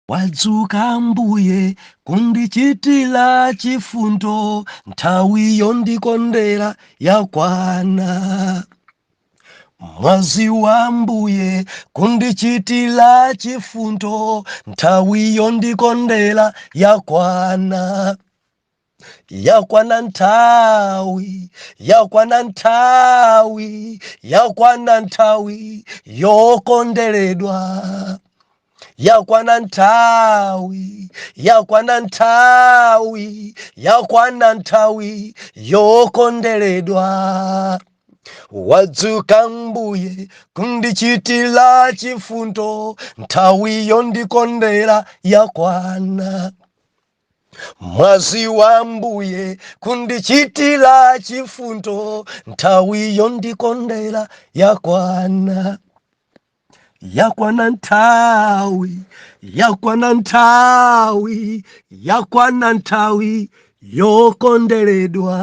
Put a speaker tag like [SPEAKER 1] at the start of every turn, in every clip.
[SPEAKER 1] Wadzuka mbuye kundichitila chifundo, nthawi yondikondera yakwana. Mwazi wa mbuye kundichitila chifundo, nthawi yondikondera yakwana. Yakwana nthawi, yakwana nthawi, yakwana nthawi yokondweredwa. Yakwana nthawi, yakwana nthawi, yakwana nthawi yokondweredwa. Wadzuka mbuye kundichitila chifundo, nthawi yondikondera yakwana. Mwazi wa mbuye kundichitila chifundo, nthawi yondikondera yakwana. Yakwana nthawi, yakwana nthawi, yakwana nthawi yokondweredwa.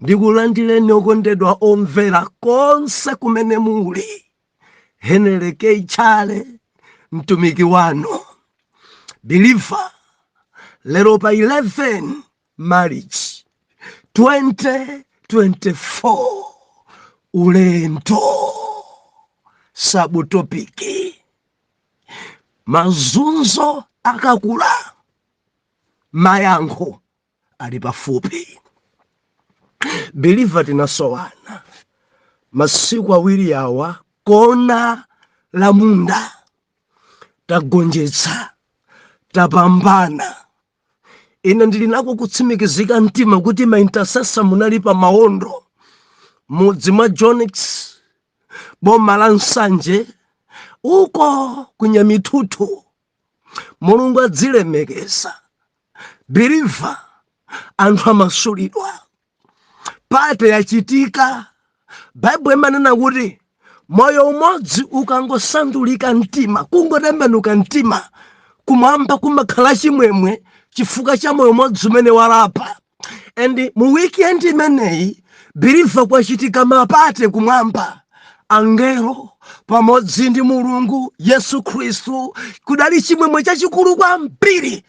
[SPEAKER 1] Ndikulandireni okondedwa omvera konse kumene muli. Heneleke chale mtumiki wanu believer, lero pa 11 March 2024, ulendo sabutopiki, mazunzo akakula, mayankho ali pafupi. Believer tinasowana masiku awiri awa, kona la munda tagonjetsa, tapambana. Ine ndilinako kutsimikizika mtima kuti ma intercessor munali pa maondo, mudzi mwa Jonix, boma la Nsanje, uko kunyamitutu. Mulungu adzilemekeza. Believer, anthu amasulidwa. Pate yachitika. Bible imanena kuti moyo umodzi ukangosandulika mtima, kungotembenuka mtima, kumwamba kumakhala chimwemwe chifukwa cha moyo umodzi umene walapa. And mu weekend imeneyi believer kwachitika mapate kumwamba. Angelo pamodzi ndi Mulungu Yesu Khristu, kudali chimwemwe chachikulu kwambiri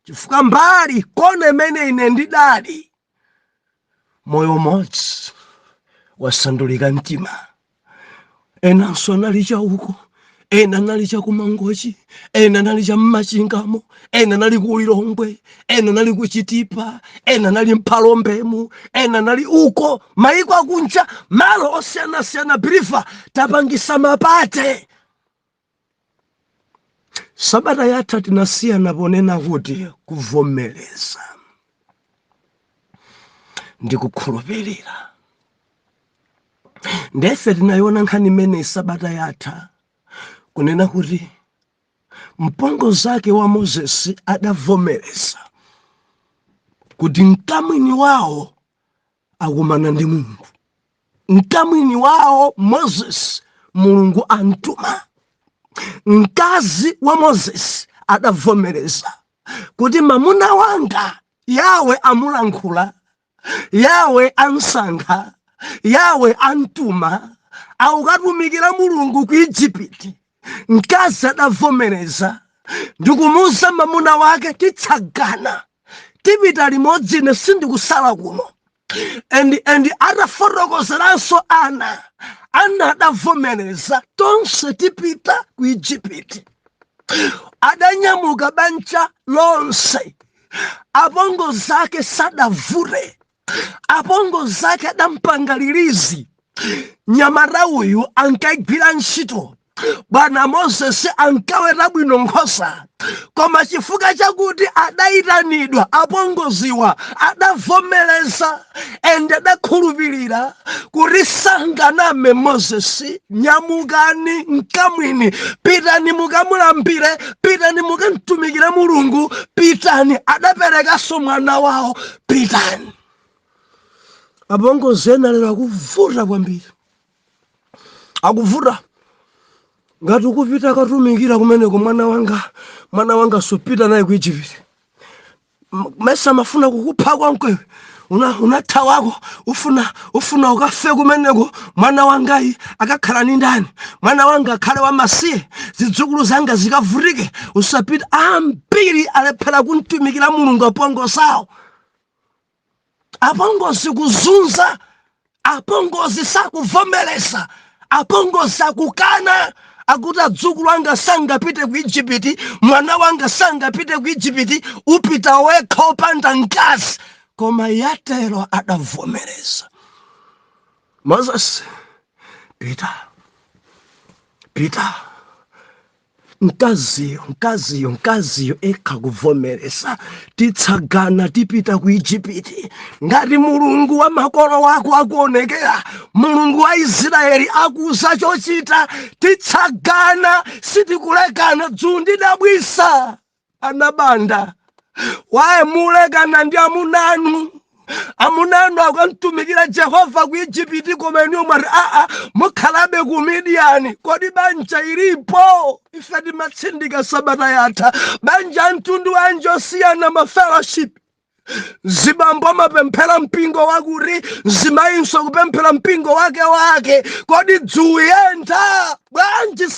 [SPEAKER 1] chifukwa mbali kona imene ine ndidali, moyo umodzi wasandulika mtima. Enanso anali chauko, ena anali chakumangochi, ena anali cha mmachingamo, ena anali ku Lilongwe, ena anali ku Chitipa, ena anali Mpalombemu, ena anali uko maiko akunja, malo osiyanasiyana. Believer tapangisa mapate. Sabata yatha tinasiyana ponena kuti kuvomereza ndi kukhulupirira. Ndefe tinayona nkhani imene sabata yatha kunena kuti mpongozi wake wa Moses adavomereza kuti mkamwini wawo akumana ndi Mulungu. Mkamwini wawo Moses, Mulungu antuma. Mkazi wa Moses adavomereza kuti mamuna wanga Yawe amulankhula, Yawe ansankha, Yawe antuma, aukatumikira Mulungu ku Egypti. Mkazi adavomereza ndikumuza mamuna wake, titsagana, tipita limodzi, ine sindikusala kuno. And atafotokozeranso ana adavomereza, tonse tipita ku Egypti. Adanyamuka banja lonse. Apongo zake sadavure, apongo zake adampanga lilizi. Nyamata uyu ankaigwira ntchito. Bwana Moses ankaweta bwino nkhosa, koma chifukwa chakuti adayitanidwa, apongoziwa adavomereza ende adakhulupirira kuti sanganame Moses, nyamukani mkamwini, pitani mukamulambire, pitani mukamtumikire Mulungu, pitani. Adaperekaso mwana wawo, pitani. Apongozi ena lero akuvuta kwambiri, akuvuta. Ngati ukupita katumikira kumeneko, mwana wanga supita naye ku Egypt. mesa mafuna kukupha kwankwe unatha wako ufuna ukafe kumeneko mwana wangayi akakhala ni ndani mwana wanga akhale wamasiye zidzukulu zanga zikavutike usapita ambiri alephera kuntumikira mulungu apongosawo apongozi kuzunza apongozi sakuvomereza apongozi akukana akuti adzukulu anga sangapite ku Egypt mwana wanga sangapite ku Egypt upita wekha opanda mkazi koma yatero adavomereza Moses Peter mkaziyo ekha kuvomereza titsagana tipita ku Egypt ngati mulungu wa makolo wako akuonekera mulungu wa Israeli akuza chochita titsagana sitikulekana dzundi dabwisa anabanda wae mulekana ndi amunanu akantumikira Jehova ku Egypt koma inu mwati mukhalabe ku Midiani kodi banja ilipo ife timatsindika sabata yatha banja mtundu wanji osiyana ma fellowship zibambo amapemphera mpingo wakuti zimayinso kupemphera mpingo wake kodi dzuyentha bwanji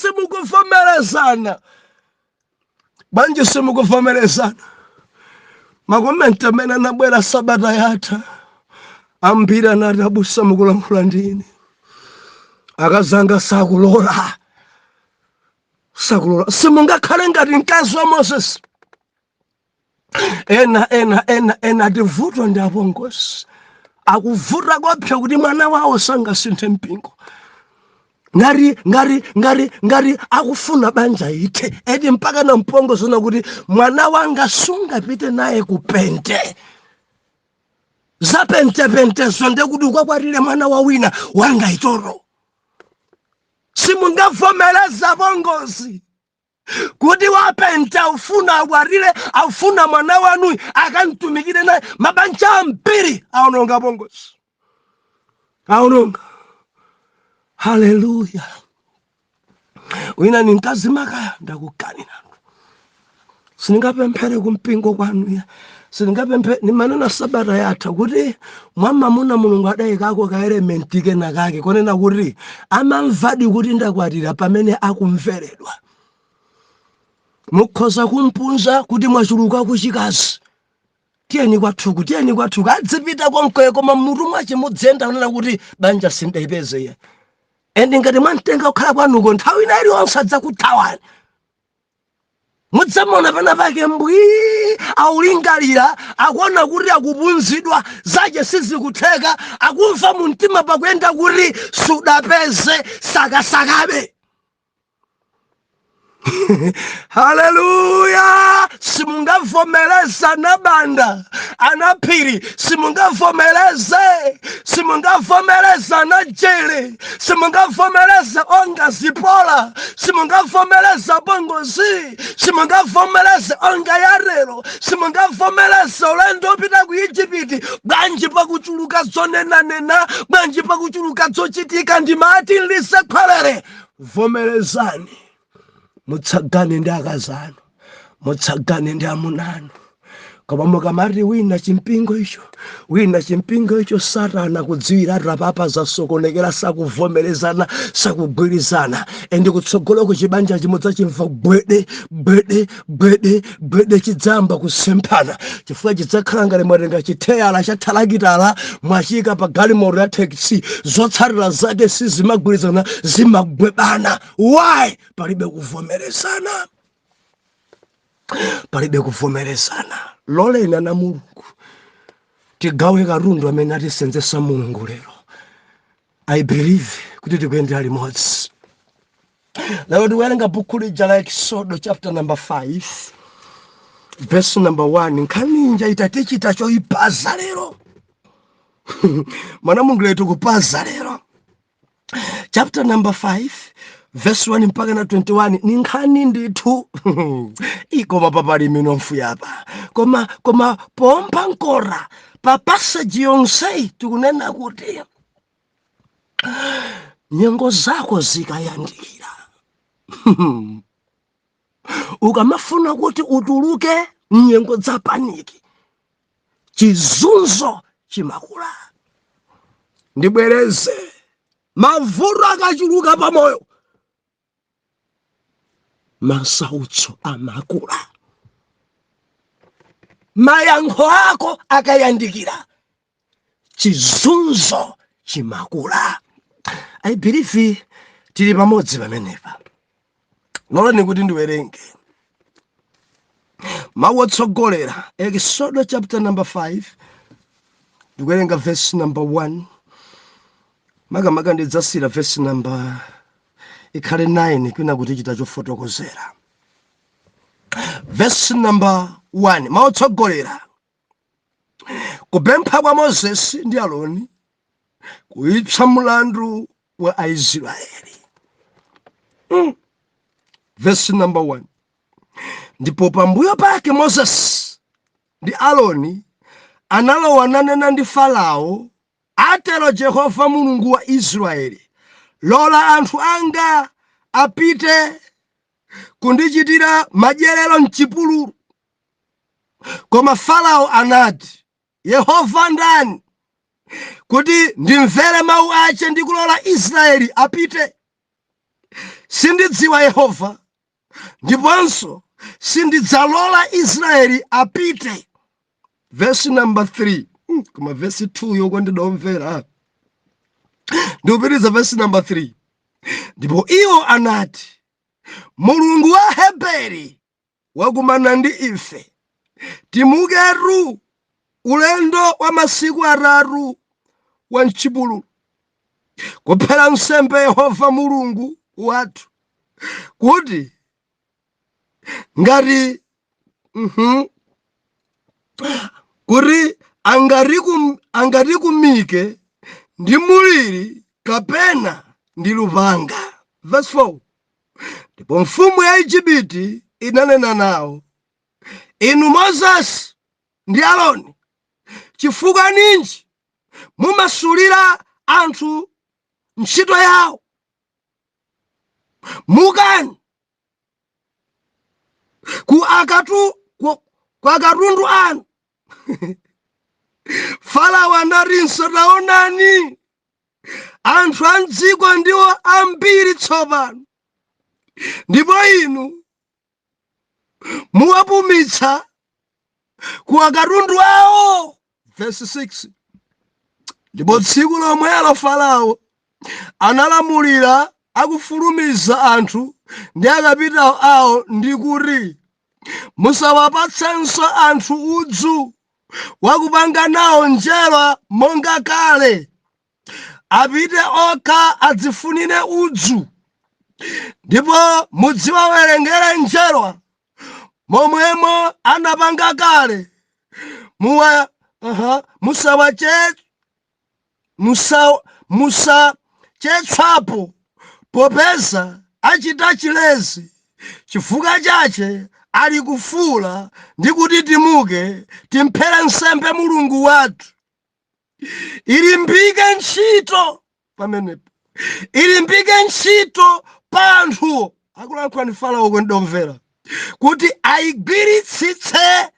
[SPEAKER 1] simukuvomerezana makomenti amene anabwera sabata yatha ambiri anati abusa mukulankhula ndine akazanga sakulola simungakhale ngati mkazi wa Moses ena tivutwa ndi apongozi akuvuta kwapsa kuti mwana wawo sangasinthe mpingo ngari akufuna banja ithe eti mpaka na mpongozi kuti mwana wanga sungapite naye kupente zapentepentezo ndekuti ukwakwatire mwana wa wina wanga itoro simungavomereza pongozi kuti wapente aufuna akwatire aufuna mwana wanu akantumikire naye mabanja ambiri aononga pongozi aononga. Haleluya. Wina ni mkazi makaya ndakukanira siningapemphere kumpingo kwanu siningapemphere ni manena sabata yatha kuti mwamuna mulungu adayikako ka element kena kake konena kuti amamvadi kuti ndakwatira pamene akumveredwa mukhoza kumpunza kuti mwachuluka kuchikazi tiyeni kwathuku adzipita konke koma mutu mwachimudzenda kunena kuti banja sindayipeze ende ngati mwantenga kukhala kwanuko nthawi ina iliyonse adzakuthawani mudzamona pana pake mbwi aulingalira akuona kuti akupunzidwa zache sizikutheka akumva mu mtima pakuyenda kuti sudapeze sakasakabe. Haleluya. Simungavomereza nabanda anaphiri, simungavomereza na jele, simungavomereza onga zipola, simungavomereza bongozi, simungavomereza onga yarero, simungavomereza ulendo pita ku Egypt. Bwanji pakuchuluka zonena, bwanji pakuchuluka zochitika ndimati lisekhwelere. Vomerezani. Mutsagane ndi akazano, mutsagane ndi amunanu. Koma mukamati wina chimpingo icho Satana kudziwira rapapa zasokonekera sakuvomerezana sakugwirizana endi kutsogolo kuchibanja chimodza chimva bwede chidzamba kusempana chifukwa chidzakhala ngati mwatenga chitheyala cha thalakitala mwachika pa galimoto ya taxi zotsatira zake sizimagwirizana zimagwebana. Why? Palibe kuvomerezana. Lolena na Mulungu tigawe karundo amene atisenzesa Mulungu lero. I believe kuti tikuyendera limodzi. Lero tiwerenga buku lija la Exodus chapter number 5 verse number 1. Nkhaninja itatichita choipaza lero. Mwana Mulungu letu kupaza lero. Chapter number 5 verse 1 mpaka na 21. Ninkhani ndithu ikoma papali mino mfuyapa koma pompa nkora pa passage yonse tikunena kuti nyengo zako zikayandikira ukamafuna kuti utuluke nyengo za paniki chizunzo chimakula. Ndibwereze, mavuto akachuluka pamoyo, masautso amakula. Mayankho ako akayandikira, chizunzo chimakula. I believe tili pamodzi pamenepa. Lolani kuti ndiwerenge mawu otsogolera Exodus chapter number 5, ndikuwerenga verse number 1, makamaka ndidzasira verse number ikhale 9 kwina kuti chita chofotokozera. Verse number 1, mawu otsogolera: kupempha kwa Moses ndi Aaroni kuipsa mlandu wa Aisraeli. Verse number 1, ndipo pambuyo pake Moses ndi Aaroni analowa nanena ndi Farao, atero Yehova Mulungu wa Israeli, lola anthu anga apite kundichitira madyerero m'chipululu. Koma Farao anati, Yehova ndani kuti ndimvere mawu ache ndi kulola Israeli apite? Sindidziwa Yehova, ndiponso sindidzalola Israeli apite. Verse number 3, koma verse 2 yoko ndidomvera. Ndikupitiriza verse number 3, ndipo iwo anati, Mulungu wa Heberi wakumana ndi ife, timuketu ulendo wa masiku 3 wa m'chipululu kuphera nsembe Yehova Mulungu wathu, kuti ngati kuti angatikumike ndi muliri kapena ndi lupanga. Verse 4, ndipo mfumu ya Igupti inanena nawo, inu Moses ndi Aaroni, chifukwa ninji mumasulira anthu ntchito yawo? Mukani ku akatundu anu. Farao anatinso, taonani, anthu a m'dziko ndiwo ambiri tsopano, ndipo inu muwapumitsa ku akatundu awo. Verse 6, ndipo tsiku lomwelo Farao analamulira akufulumiza anthu ndi akapitawo awo ndi kuti, musawapatsenso anthu udzu wakupanga nawo njerwa monga kale, apite okha adzifunire udzu, ndipo mudziwawerengere njerwa momwemo anapanga kale. Musachedwapo popeza achita chilezi, chifukwa chache ali kufuula ndi kuti timuke timphere nsembe Mulungu wathu. Ilimbike ntchito pamenepo, ilimbike ntchito pa anthuwo, akulankhula ndi Farao kwendomvera, kuti ayigwiritsitse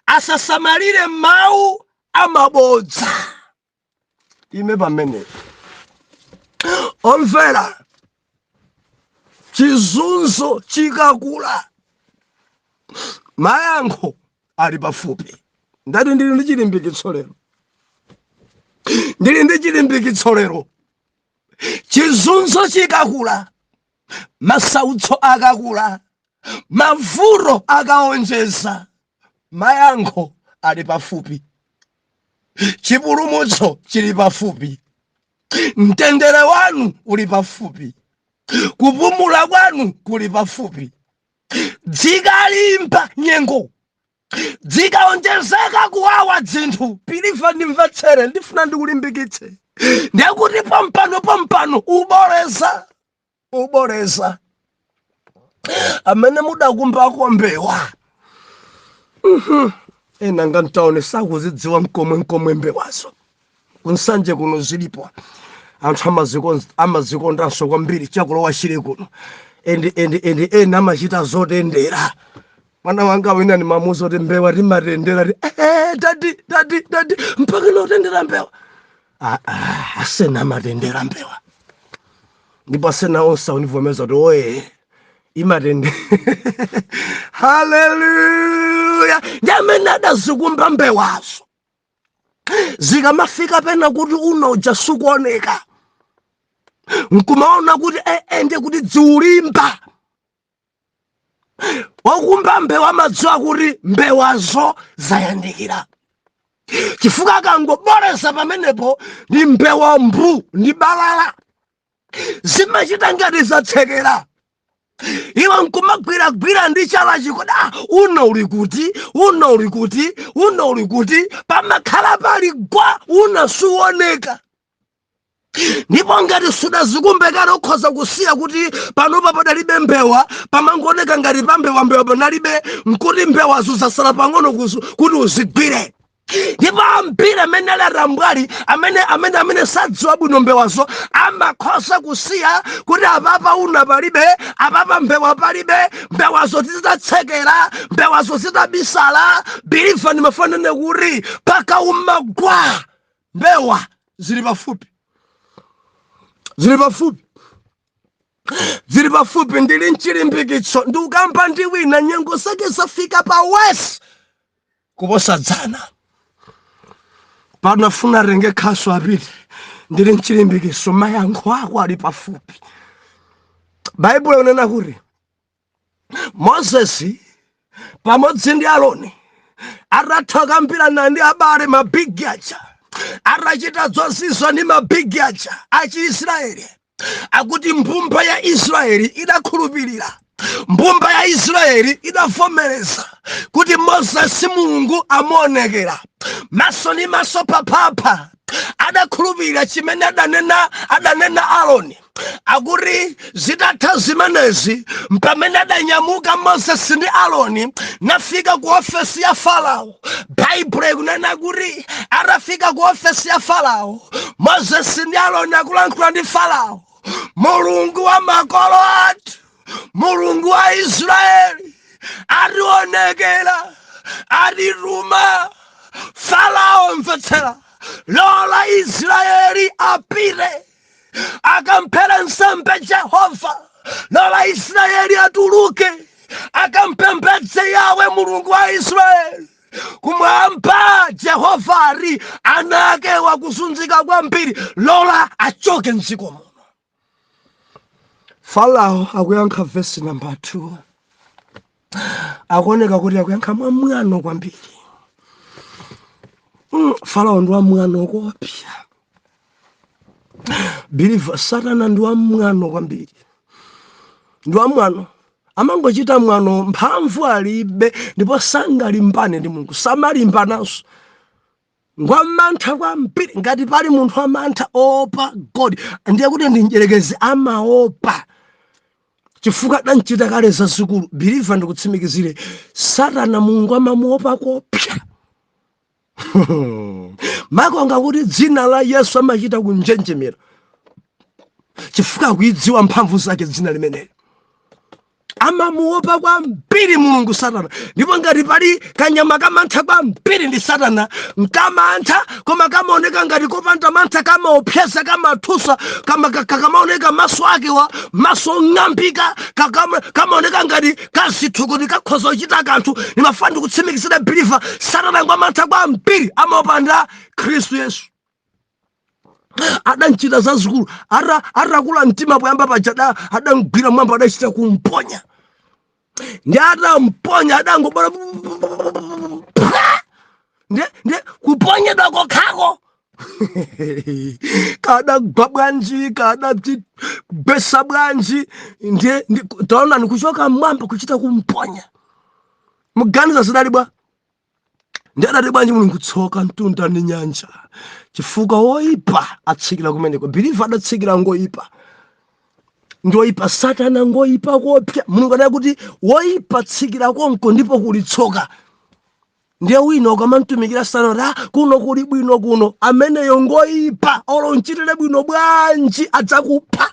[SPEAKER 1] asasamalire mawu amabodza. Ime pamenepo omvera, chizunzo chikakula, mayankho ali pafupi. Ndati ndili ndi chilimbikitso lero, ndili ndi chilimbikitso lero. Chizunzo chikakula, masautso akakula, mavuto akaonjeza, mayankho ali pafupi, chipulumutso chili pafupi, mtendere wanu uli pafupi, kupumula kwanu kuli pafupi. Dzikalimba nyengo, dzikaonjezeka kuwawa dzinthu, piliva ndimvetsere, ndifuna ndikulimbikitse, ndikuti pompano uboleza amene mudakumbako mbewa. Ena ngantaone sakuzidziwa mkomwe mbewazo. Kunsanje kuno zilipo anthu amazikondanso kwambiri chakulowa chire kuno. and namachita zotendera. Mwana wanga wina ni mamuzo ti mbewa timatendera ti dadi mpaka inotendera mbewa. Asena matendera mbewa. Ndipo asena onsa univomeza kuti oye imatendera. Hallelujah. Jamene adazikumba mbewazo. Zikamafika pena kuti unoja sukuoneka. Nkumaona kuti ende kuti dziulimba. Wakumba mbewa madziwa kuti mbewazo zayandikira. Chifukwa akangoboreza pamenepo ndi mbewa mbu ndi balala. Zimachita ngati zatsekera. Iwe nkumagwira ndi chala chikoda uno uli kuti pamakhala pali gwa unasuoneka. Ndipo ngati sudazikumbekana ukhoza kusiya kuti panopa padalibe mbewa pamangooneka ngati pambewa panalibe nkuti mbewazo zasala pang'ono kuti uzigwire. Ndipo ambiri amene alarambwali amene sadziwa bwino mbewazo amakhoza kusiya kuti apapa una palibe apapa mbewa palibe mbewazo zitatsekera mbewazo zitabisala. Biliva ndimafanane kuti pakaumagwa mbewa zili pafupi. Zili pafupi ndili mchilimbikitso ndi ukamba ndi wina nyengo zake zafika pa wesi kuposa dzana. Panafuna renge khaso apiti ndili mchilimbikitso mayankho ako ali pafupi. Baibulo unena kuti Moses pamodzi ndi Aroni atatha kambirana ndi abale mabigi aja arachita zonsezo ndi mabigi aja achiisraeli akuti mbumba ya Israeli idakhulupirira. Mbumba ya Israeli idavomereza kuti Moses Mulungu amuonekera maso ni maso papapa. Adakhulupirira chimene adanena Aroni akuti zitatha zimenezi pamene adanyamuka Moses ndi Aroni nafika ku ofesi ya Farao. Baibulo ikunena kuti atafika ku ofesi ya Farao Moses ndi Aroni akulankhula ndi Farao. Mulungu wa makolo athu, Mulungu wa Israeli ationekera, atituma. Farao mvetsera, lola Israeli apite akamphere nsembe Jehova. Lola Israeli atuluke akampembedze Yawe Mulungu wa Israeli. Kumwamba Jehova ari anake wakuzunzika kwambiri, lola achoke mdziko muno. Farao akuyankha verse number 2. Akuoneka kuti akuyankha mwamwano kwambiri. Farao ndi wamwano kopya. Believer, Satana ndi wamwano kwambiri. Ndi wamwano. Amangochita mwano mphamvu alibe ndipo sangalimbane ndi Mulungu. Samalimbananso. Ngwamantha kwambiri ngati pali munthu wamantha opa God. Ndiye kuti ndi njerekezi amaopa. Chifukwa danchita kale zazikulu. Believer ndikutsimikizire Satana Mulungu amamuopa kopya. Makonga kuti dzina la Yesu amachita kunjenjemera chifukwa kuidziwa mphamvu zake dzina limeneli. Amamuopa kwambiri Mulungu Satana. Ndipo ngati pali kanyama kamantha kwambiri ndi Satana, nkamantha koma kamaoneka ngati kopanda mantha, kamaopseza, kamathusa, kamaoneka maso ake wa maso ng'ambika, kamaoneka ngati kazithu kuti kakhoza kuchita kanthu. Nimafuna kutsimikizira believer Satana ngwamantha kwambiri amaopanda Khristu Yesu. Adanchita zazikulu, atakula mtima poyamba paja adamgwira mwamba adachita kumponya. Ndi atamponya adangobala ndiye kuponyedwa kokhako. Kadagwa bwanji, kadabesa bwanji, ndiye taona nikuchoka mwamba kuchita kumponya. Muganiza zidali bwa. Ndiye adati bwanji Mulungu tsoka mtunda ndi nyanja. Chifukwa woipa atsikira kumeneko. Believer adatsikira ngoipa. Ngoipa Satana ngoipa kopya. Mulungu adati kuti woipa tsikira konko ndipo kulitsoka. Ndiye wino ukamamtumikira Satana kuno kuli bwino kuno. Ameneyo ngoipa olo nchitire bwino bwanji adzakupha.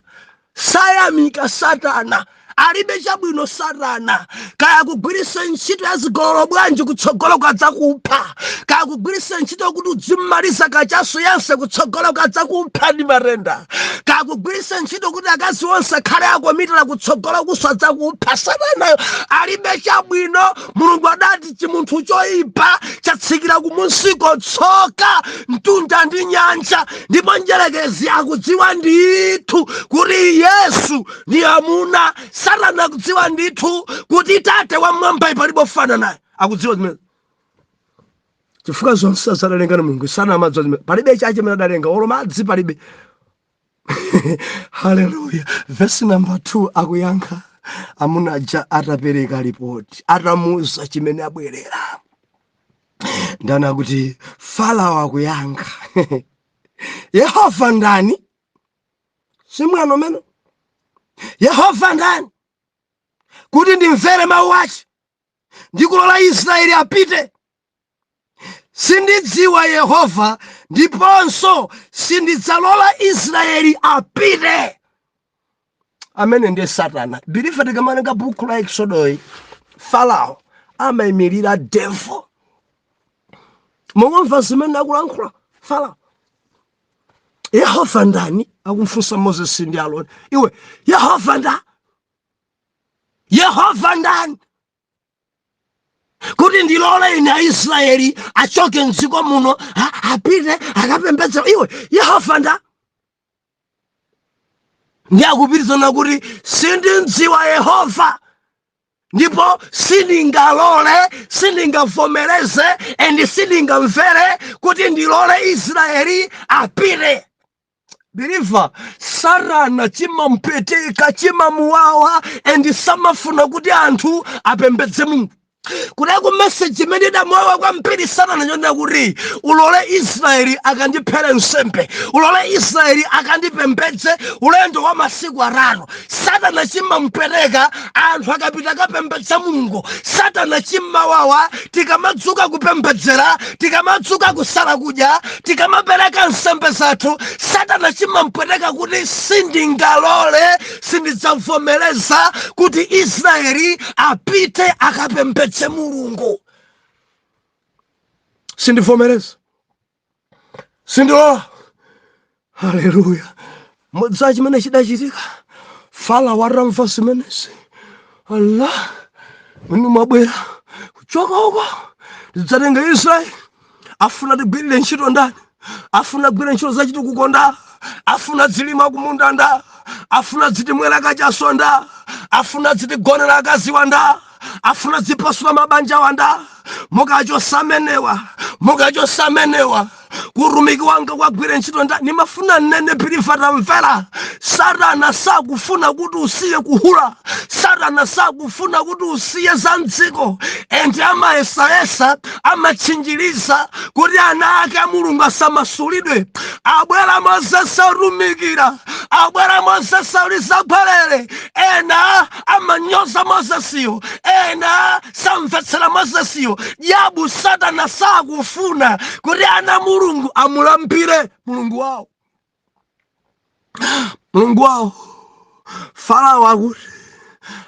[SPEAKER 1] Sayamika Satana alibe chabwino Satana kaya kugwiritsa ntchito ya zigololo bwanji kutsogolo kadzakupha, kaya kugwiritsa ntchito kuti udzimaliza kachasu yense kutsogolo kadzakupha ndi marenda, kaya kugwiritsa ntchito kuti akazi onse akhale akomitira kutsogolo kusadzakupha. Satana alibe chabwino. Mulungu adati chimunthu choyipa chatsikira kumusiko tsoka mtunda ndi nyanja, ndipo njerekezi akudziwa ndithu kuti Yesu ni amuna. Satana akudziwa ndithu kuti Tate wa mwamba palibe fana naye, akudziwa zimene. Chifukwa zonse zadalenga na Mulungu sana amadziwa zimene. Palibe chache mene adalenga olo madzi palibe. Hallelujah. Verse number 2 akuyankha amuna aja atapereka ripoti, atamuza chimene abwerera. Ndana kuti Farao akuyankha Yehova ndani? Simwano meno. Yehova ndani? Kuti ndimvere mawu ake ndikulola Israeli apite? Sindidziwa Yehova, ndiponso sindidzalola Israeli apite. Amene ndiye Satana. Bilifa tikamanenga buku la Exodus, Farao amayimirira devil. Mungomva zimene akulankhula Farao. Yehova ndani? Akumfunsa Moses ndi Aaroni. Iwe Yehova ndani? Yehova ndani? Kuti ndilole ine Israeli achoke mdziko muno apite akapembedza. Iwe Yehova ndani? Ndiyakupitiriza kuti sindidziwa Yehova, ndipo sindingalole, sindingavomereze, and sindingamvere kuti ndilole Israeli apite. Believer, Satana chimampeteka, chimamuwawa, and samafuna kuti anthu apembedze Mulungu. Kunaku message imene damowa kwa mpiri Satana nyonda kuti ulole Israeli akandiphera nsembe, ulole Israeli akandipembedze ulendo wa masiku arano. Satana chimampereka anthu akapita kapembedza Mulungu. Satana chimawawa tikamadzuka kupembedzera, tikamadzuka kusala kudya, tikamapereka nsembe zathu. Satana chimampereka kuti sindingalole, sindidzavomereza kuti Israeli apite akapembedze Mulungu. Sindivomereza, sindilola. Hallelujah. Modza chimene chidachitika, Farao atamva zimenezi, Allah, mwini mwabwera kuchoka uko tidzatenga Israeli. Afuna tigwirire ntchito ndani? Afuna kugwira ntchito zachitukuko nda? Afuna dzilima kumunda nda? Afuna dzitimwera kachaso nda? Afuna dzitigonera akaziwa nda? Afuna dzipasula mabanja wanda? Mukachosamenewa kurumiki wanga kwagwire ntchito nda? Nimafuna nene pilifata mvera. Satana sakufuna kuti usiye kuhula. Satana sakufuna kuti usiye za mdziko. Enti amayesayesa, amachinjiriza kuti ana ake a Mulungu asamasulidwe. Abwera Moses arumikira, abwera Moses alizagwalere. Ena amanyoza Mosesiyo, ena samvetsera Mosesiyo. Yabu Satana sakufuna kuti ana Mulungu amulambire Mulungu wawo. Mulungu wawo. Farao akuti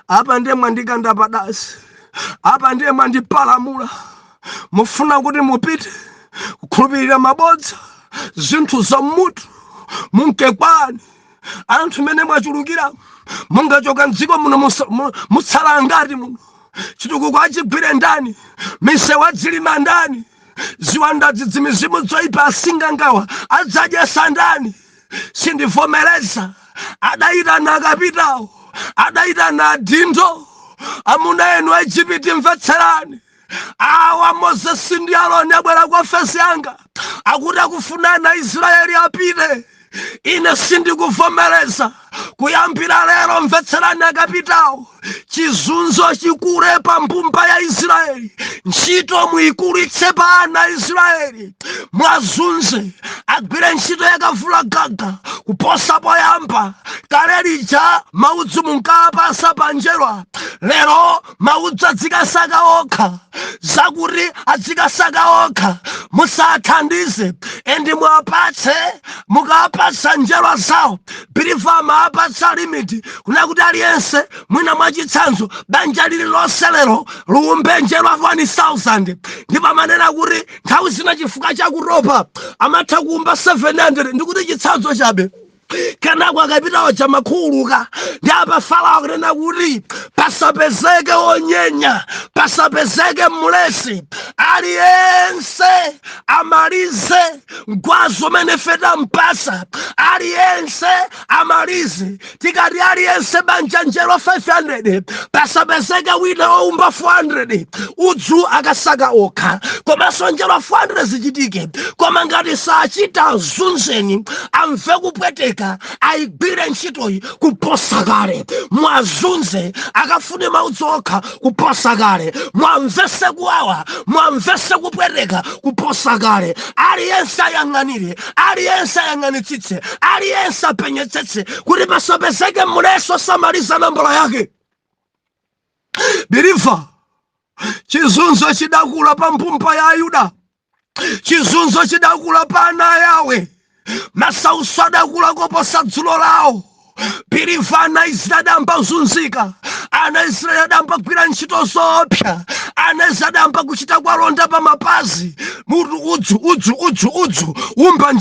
[SPEAKER 1] apa ndiye mwandikanda padasi, apa ndiye mwandipalamula. Mufuna kuti mupite kukhulupirira mabodza, zinthu za mutu munkekwani. Anthu mene mwachulukira mungachoka mdziko muno mutsala ngati muno. Chitukuko achigwire ndani? Misewu adzilima ndani? Ziwanda dzidzimizimu zoyipa asinga ngawa adzadyesa ndani? Sindivomereza. Adayitana akapitawo, adayitana adindo. Amuna enu Egypt mvetserani. Awa Moses ndi Aaroni abwera kwa fesi yanga akuti akufunana Israeli apite. Ine sindikuvomereza. Kuyambira lero mvetserani akapitawo. Chizunzo chikule pa mbumba ya Israeli. Ntchito muyikulitse pa ana Israeli. Mwazunze agwire ntchito yakavula gaga kuposa poyamba. Kale lija maudzu munkapasa panjerwa. Lero maudzu adzikasaka okha. Zakuti adzikasaka okha. Musathandize endi mwapatse mukapasa njerwa zawo. Biliva mapatse ndapatsa limiti kuna kuti aliyense mwina mwachitsanzo banja lililonse lero luumbe njerwa 1000 ndipo amanena kuti nthawi zina chifukwa chakuropa amatha kuumba 700 ndikuti chitsanzo chabe. Kenako akapita oja makhuluka ndi apa Farao kunena kuti pasapezeke onyenya, pasapezeke mlesi, aliyense amalize mgwazo umene feta mpasa, aliyense amalize. Tikati aliyense banja njerwa 500 pasapezeke wina oumba 400 udzu akasaka okha, komanso njerwa 400 zichitike. Koma ngati sachita zunzeni amve kupweteka aigwire ntchitoyi kuposa kale, mwazunze akafune maudzu okha kuposa kale, mwamvese kuwawa, mwamvese kupweteka kuposa kale. Aliyense ayang'anire, aliyense ayang'anitsitse, aliyense apenyetsetse kuti pasapezeke mleso samaliza nambala yake. Biliva, chizunzo chidakula pa mpumpa ya Ayuda, chizunzo chidakula pa ana yawe, masauso adakula koposa dzulo lawo. Biliva, ana Israeli adamba zunzika, ana Israeli adamba gwira ntchito zoopsa, ana Israeli adamba kuchita kwalonda pa mapazi, mutu udzu umba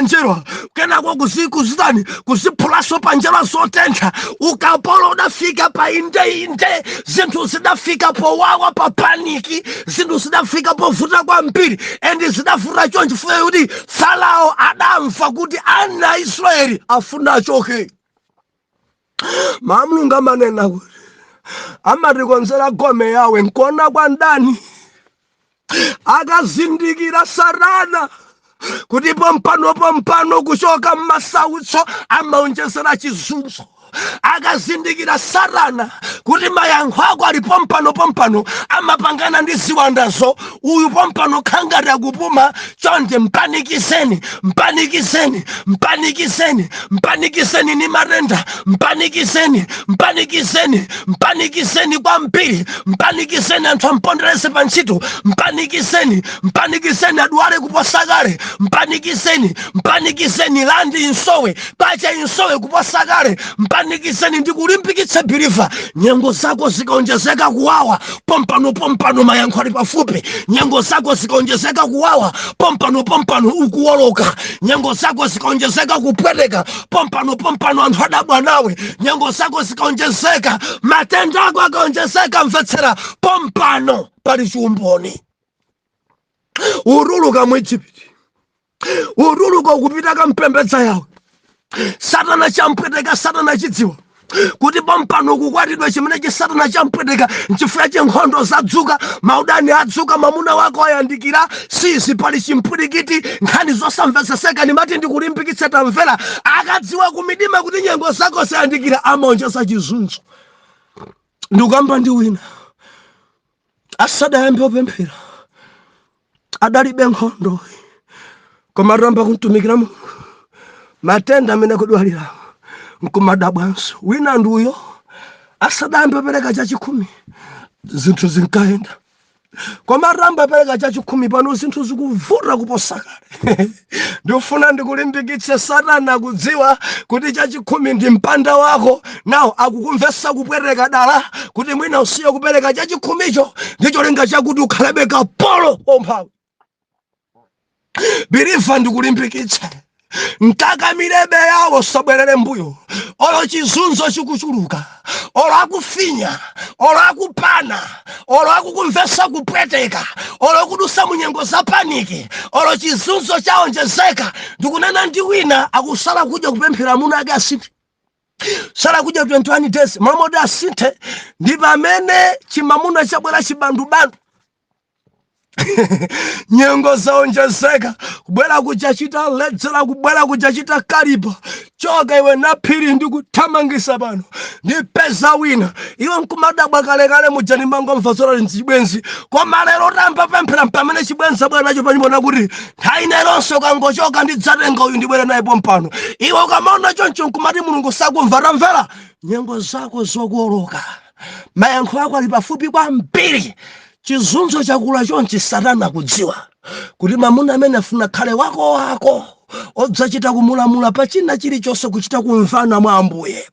[SPEAKER 1] njerwa, kenako kuzitani kuziphulaso pa njerwa zotentha. Ukapolo udafika pa inde, zinthu zidafika powawa, pa paniki, zinthu zidafika povuta kwambiri, endi zidavuta chonchi chifukwa kuti Farao adamva kuti ana Israeli afuna choke. Mulungu amanena kuti amatikonzera gome yawe nkona kwa ndani, akazindikira Satana kuti pompano kuchoka m'masautso amaonjezera chizunzo. Akazindikira Satana kuti mayankho ako ali pompano amapangana ndi ziwandazo, uyu pompano khangati akupuma, chonde mpanikizeni ni matenda, mpanikizeni kwambiri, mpanikizeni anthu ampondereze pa ntchito, mpanikizeni adwale kuposa kale, mpanikizeni landi insowe, pacha insowe kuposa kale, mpanikizeni ndikulimbikitsa Biliva. Nyengo zako zikaonjezeka kuwawa, pompano mayankho ali pafupi. Nyengo zako zikaonjezeka kuwawa, pompano ukuwoloka. Nyengo zako zikaonjezeka kupweteka, pompano anthu adabwa nawe. Nyengo zako zikaonjezeka, matenda ako akaonjezeka, mvetsera, pompano pali chiumboni. Uruluka mu Egypt, uruluka kupita kampembedza yawe. Satana champweteka, Satana chidziwa kuti pompano kukwatidwa chimene Satana champweteka nchifukwa chenkhondo zadzuka, maudani adzuka, mamuna wako ayandikira, sisi pali chimpwirikiti, nkhani zosamvetseseka. Ndimati ndikulimbikitse tamvera, akadziwa kumidima kuti nyengo zako zayandikira, amaonjeza chizunzo. Ndikamba ndi wina asadayambe opemphera, adalibe nkhondo, koma atamba kumtumikira Mulungu, matenda amene kudwalira nkumadabwanso. Wina nduyo asadayambe pereka chachikhumi, zinthu zinkaenda, koma atamba pereka chachikhumi pano zinthu zikuvuta kuposa kale. Ndifuna ndikulimbikitse Satana kudziwa kuti chachikhumi ndi mpanda wako, nawo akukumvesa kupweteka dala kuti mwina usiye kupereka chachikhumicho, ndicho linga chakuti ukhalebe kapolo omphawi. Biliva, ndikulimbikitse mtaka milebe yawo sabwerere mbuyo. Olo chizunzo chikuchuluka, olo akufinya, olo akupana, olo akukumvesa kupweteka, olo kudusa munyengo za paniki, olo chizunzo chaonjezeka. Ndikunena ndi wina akusala kudya kupemphera amuna ake asinthe, sala kudya 21 days mamode asinthe, ndi pamene chimamuna chabwera chibandubandu. Nyengo zaonjezeka, kubwera kuchachita ledzera, kubwera kuchachita kalipa. Choka iwe na phiri ndikuthamangisa pano, ndipeza wina iwe nkumadabwa kalekale mujani mango mvazora nchibwenzi, koma lero tamba pemphera pamene chibwenza bwera nacho panibona kuti nthainelonso kangochoka ndidzatenga uyu ndibwera naye pompano. Iwe ukamaona choncho nkumati Mulungu sakumva, tamvera, nyengo zako zokuwoloka, mayankho ako ali pafupi kwambiri. Chizunzo chakula chonchi Satana kudziwa kuti mamuna amene afuna khale wako odzachita kumulamula pa china chilichonse kuchita kumvana mwa Ambuye.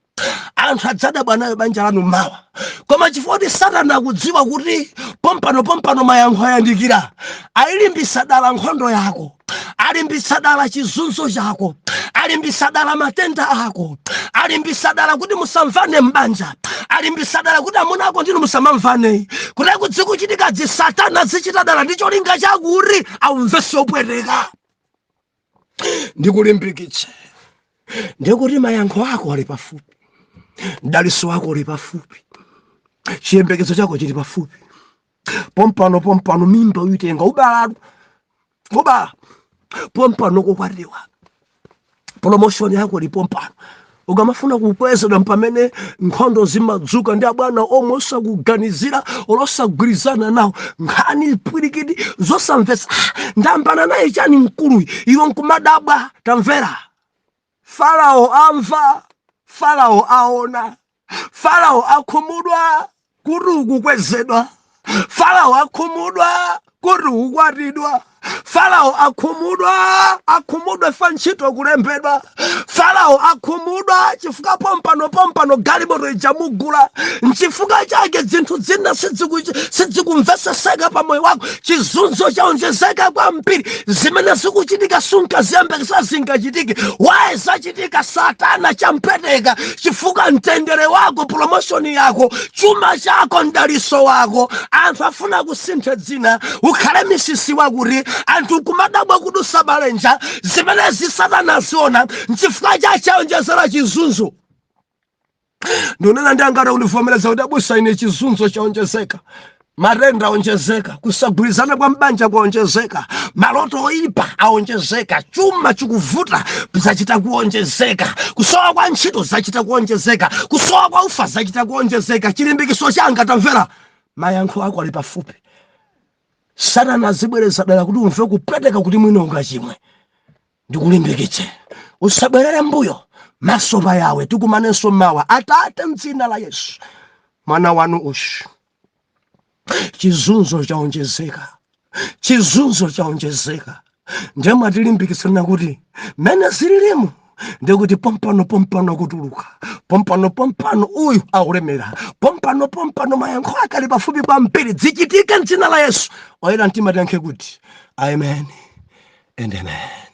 [SPEAKER 1] Anthu adzadabwa nayo banja lanu mawa. Koma chifukwa kuti Satana akudziwa kuti pompano Mayankho ayandikira, ayilimbisa dala nkhondo yako, alimbisa dala chizunzo chako, alimbisa dala matenda ako, alimbisa dala kuti musamvane mbanja, alimbisa dala kuti amuna ako ndinu musamamvane, kuti kudzikuchitika Satana zichita dala ndicho linga chakuri aumvese opweteka. Ndikulimbikitse ndikuti Mayankho ako ali pafupi, mdaliso wako uli pafupi, chiyembekezo chako chili pafupi. Pompano mimba uitenga ubala pompano kukwatiwa, promotion yako ili pompano. Ukamafuna kukwezedwa pamene nkhondo zimadzuka ndi abwana omwe osakuganizira olosagwirizana nawo, nkhani pwirikiti zosamvetsa, ndambana naye chani mkulu iwo nkumadabwa. Tamvera, Farao amva, Farao aona, Farao akhumudwa kuti ukukwezedwa, Farao akhumudwa kuti ukwatidwa, Farao akhumudwa fa ntchito kulembedwa, Farao akhumudwa chifukwa pompano galimoto ijamugula, nchifukwa chake zinthu zina sidzikumveseseka pa moyo wako, chizunzo chaonjezeka kwambiri, zimene zikuchitika sunkaziyembekeza zingachitike. Waye zachitika, Satana champeteka chifukwa mtendere wako, promotion yako, chuma chako, ndaliso wako. Anthu afuna kusintha dzina, ukhale misisi wakuti anthu kumadabwa kudusa malenja, zimene Satana ziona nchifukwa chaonjezera chizunzo. Ndionena ndangata univomereza kuti abusa ine chizunzo chaonjezeka, marenda aonjezeka, kusagwirizana kwa mbanja kwaonjezeka, maloto oyipa aonjezeka, chuma chikuvuta zachita kuonjezeka, kusowa kwa ntchito zachita kuonjezeka, kusowa kwa ufa zachita kuonjezeka. Chilimbikiso changa, tamvera, Mayankho ako ali pafupi. Satana azibwereza dala kuti umve kupeteka kuti mwina ungachimwe. Ndikulimbikitse usabwerere mbuyo, maso pa yawe. Tikumanenso mawa. Atate mdzina la Yesu, mwana wanu ushu, chizunzo chaonjezeka, chizunzo chaonjezeka. Ndema tilimbikitsana kuti mene zililimu ndikuti pompano kutuluka, pompano uyu aulemera, pompano Mayankho akali pafupi kwambiri. Zichitike mdzina la Yesu. Oyera mtima tiyankhe kuti amen and amen.